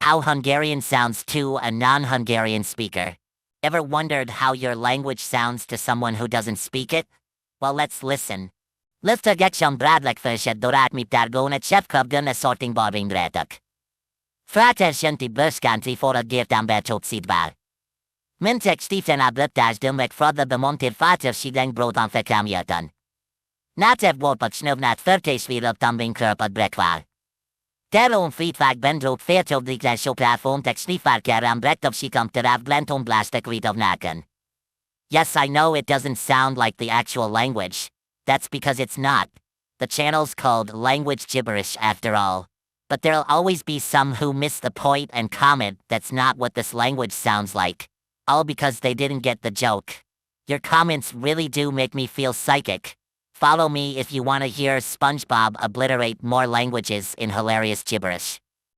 how Hungarian sounds to a non-Hungarian speaker. Ever wondered how your language sounds to someone who doesn't speak it? Well, let's listen. Liftagetjam bradlekfelsed dorát mi tárgóna csepkabdön a sorting barbingretak. Fratesjenti böskanti forad gértamber csopszidvár. Mintek Stephen ablöptásdöm meg fradla bemontér fátersideng brotan fekámjatan. Nátev wolpat snövnát förtésvírlöptam körpat brekvár. Teron friedvák bendrók féltöbdiglen sopráfontek snifárkárám brektavsikam teráv glenton blástek ritavnáken. Yes, I know it doesn't sound like the actual language. That's because it's not. The channel's called Language Gibberish after all. But there'll always be some who miss the point and comment that's not what this language sounds like. All because they didn't get the joke. Your comments really do make me feel psychic. Follow me if you want to hear Spongebob obliterate more languages in hilarious gibberish.